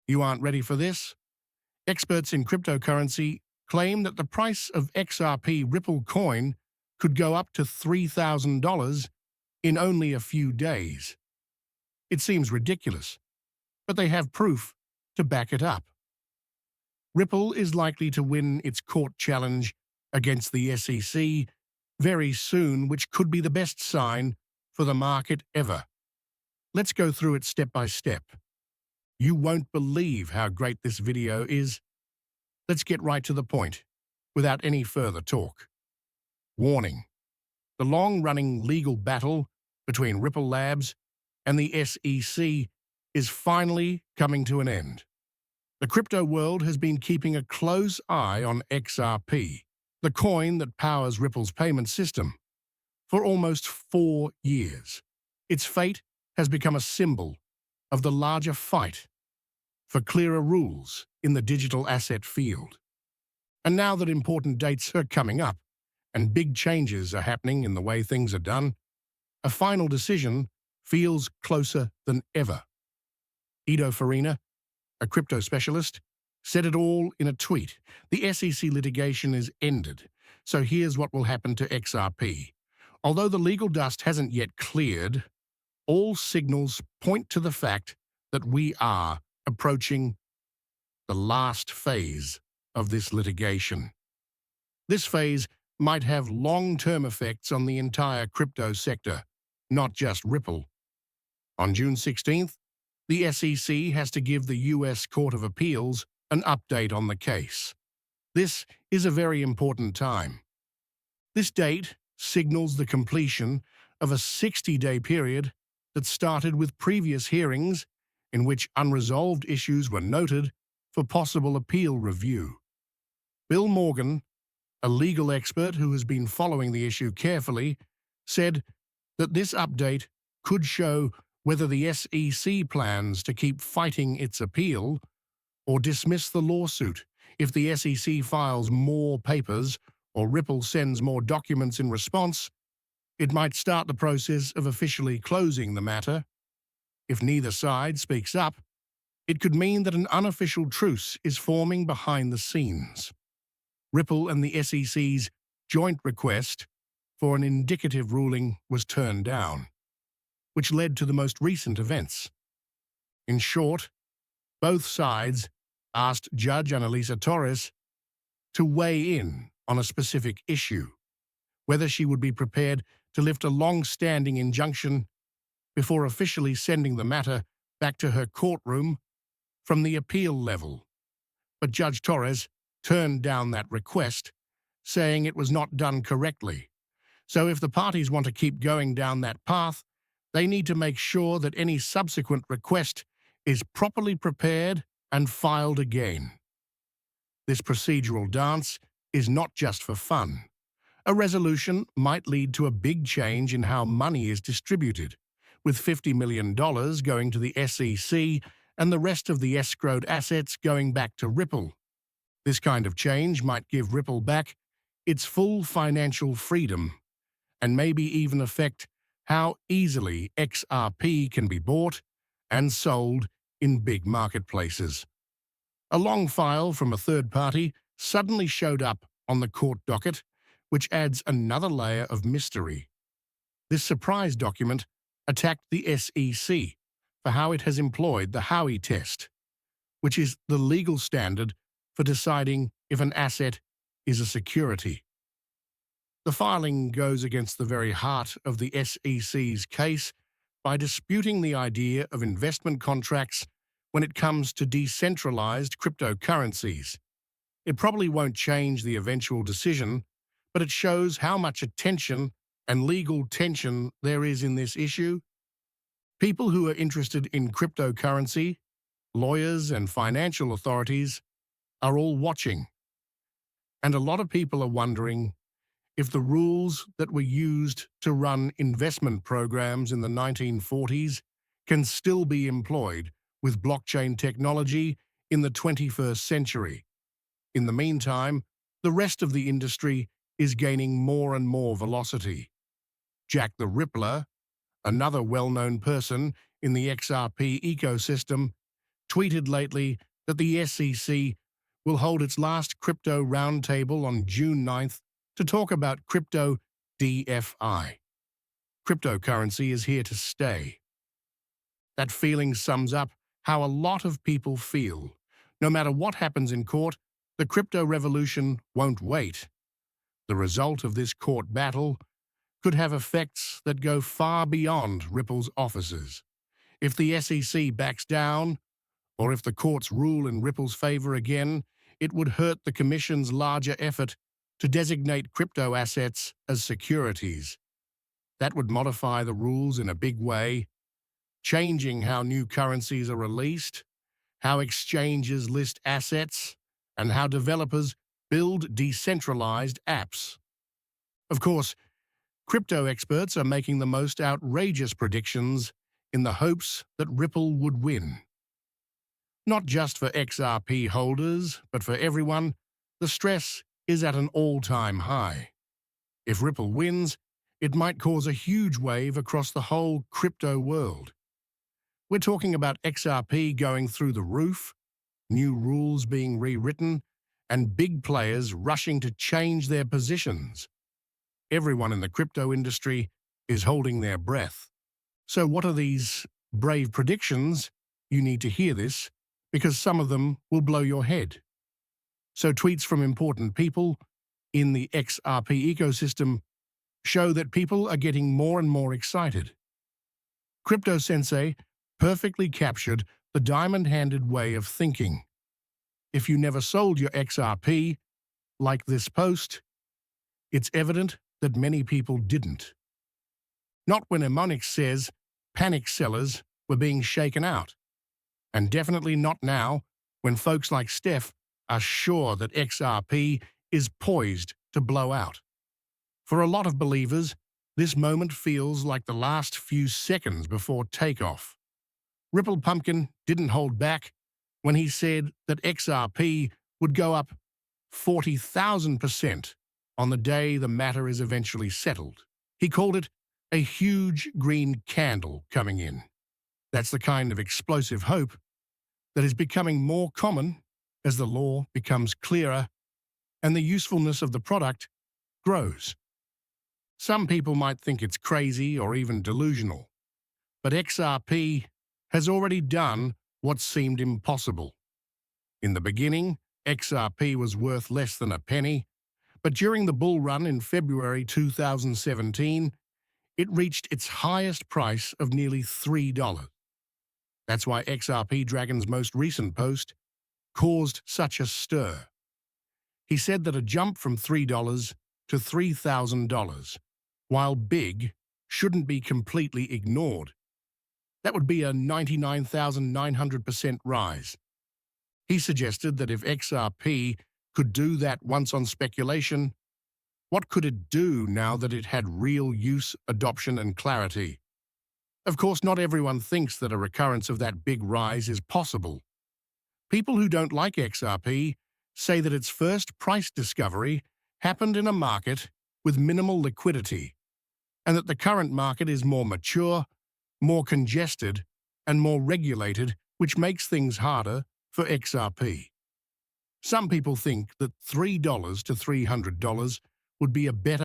You aren't ready for this? Experts in cryptocurrency claim that the price of XRP Ripple coin could go up to $3,000 in only a few days. It seems ridiculous, but they have proof to back it up. Ripple is likely to win its court challenge against the SEC very soon, which could be the best sign for the market ever. Let's go through it step by step. You won't believe how great this video is. Let's get right to the point, without any further talk. Warning: the long-running legal battle between Ripple Labs and the SEC is finally coming to an end. The crypto world has been keeping a close eye on XRP, the coin that powers Ripple's payment system, for almost 4 years. Its fate has become a symbol of the larger fight for clearer rules in the digital asset field. And now that important dates are coming up and big changes are happening in the way things are done, a final decision feels closer than ever. Ido Farina, a crypto specialist, said it all in a tweet. The SEC litigation is ended, so here's what will happen to XRP. Although the legal dust hasn't yet cleared, all signals point to the fact that we are approaching the last phase of this litigation. This phase might have long-term effects on the entire crypto sector, not just Ripple. On June 16th, the SEC has to give the US Court of Appeals an update on the case. This is a very important time. This date signals the completion of a 60-day period that started with previous hearings in which unresolved issues were noted for possible appeal review. Bill Morgan, a legal expert who has been following the issue carefully, said that this update could show whether the SEC plans to keep fighting its appeal or dismiss the lawsuit. If the SEC files more papers or Ripple sends more documents in response, it might start the process of officially closing the matter. If neither side speaks up, it could mean that an unofficial truce is forming behind the scenes. Ripple and the SEC's joint request for an indicative ruling was turned down, which led to the most recent events. In short, both sides asked Judge Analisa Torres to weigh in on a specific issue, whether she would be prepared to lift a long-standing injunction before officially sending the matter back to her courtroom from the appeal level. But Judge Torres turned down that request, saying it was not done correctly. So if the parties want to keep going down that path, they need to make sure that any subsequent request is properly prepared and filed again. This procedural dance is not just for fun. A resolution might lead to a big change in how money is distributed, with $50 million going to the SEC and the rest of the escrowed assets going back to Ripple. This kind of change might give Ripple back its full financial freedom and maybe even affect how easily XRP can be bought and sold in big marketplaces. A long file from a third party suddenly showed up on the court docket, which adds another layer of mystery. This surprise document attacked the SEC for how it has employed the Howey test, which is the legal standard for deciding if an asset is a security. The filing goes against the very heart of the SEC's case by disputing the idea of investment contracts when it comes to decentralized cryptocurrencies. It probably won't change the eventual decision, but it shows how much attention and legal tension there is in this issue. People who are interested in cryptocurrency, lawyers and financial authorities are all watching. And a lot of people are wondering if the rules that were used to run investment programs in the 1940s can still be employed with blockchain technology in the 21st century. In the meantime, the rest of the industry is gaining more and more velocity. Jack the Rippler, another well-known person in the XRP ecosystem, tweeted lately that the SEC will hold its last crypto roundtable on June 9th to talk about crypto DFI. Cryptocurrency is here to stay. That feeling sums up how a lot of people feel. No matter what happens in court, the crypto revolution won't wait. The result of this court battle could have effects that go far beyond Ripple's offices. If the SEC backs down, or if the courts rule in Ripple's favor again, it would hurt the Commission's larger effort to designate crypto assets as securities. That would modify the rules in a big way, changing how new currencies are released, how exchanges list assets, and how developers build decentralized apps. Of course, crypto experts are making the most outrageous predictions in the hopes that Ripple would win. Not just for XRP holders, but for everyone, the stress is at an all-time high. If Ripple wins, it might cause a huge wave across the whole crypto world. We're talking about XRP going through the roof, new rules being rewritten, and big players rushing to change their positions. Everyone in the crypto industry is holding their breath. So what are these brave predictions? You need to hear this, because some of them will blow your head. So tweets from important people in the XRP ecosystem show that people are getting more and more excited. Crypto Sensei perfectly captured the diamond-handed way of thinking. If you never sold your XRP, like this post, it's evident that many people didn't. Not when Emonix says panic sellers were being shaken out. And definitely not now, when folks like Steph are sure that XRP is poised to blow out. For a lot of believers, this moment feels like the last few seconds before takeoff. Ripple Pumpkin didn't hold back when he said that XRP would go up 40,000% on the day the matter is eventually settled. He called it a huge green candle coming in. That's the kind of explosive hope that is becoming more common as the law becomes clearer and the usefulness of the product grows. Some people might think it's crazy or even delusional, but XRP has already done what seemed impossible. In the beginning, XRP was worth less than a penny, but during the bull run in February 2017, it reached its highest price of nearly $3. That's why XRP Dragon's most recent post caused such a stir. He said that a jump from $3 to $3,000, while big, shouldn't be completely ignored. That would be a 99,900% rise. He suggested that if XRP could do that once on speculation, what could it do now that it had real use, adoption, and clarity? Of course, not everyone thinks that a recurrence of that big rise is possible. People who don't like XRP say that its first price discovery happened in a market with minimal liquidity, and that the current market is more mature, more congested, and more regulated, which makes things harder for XRP. Some people think that $3 to $300 would be a better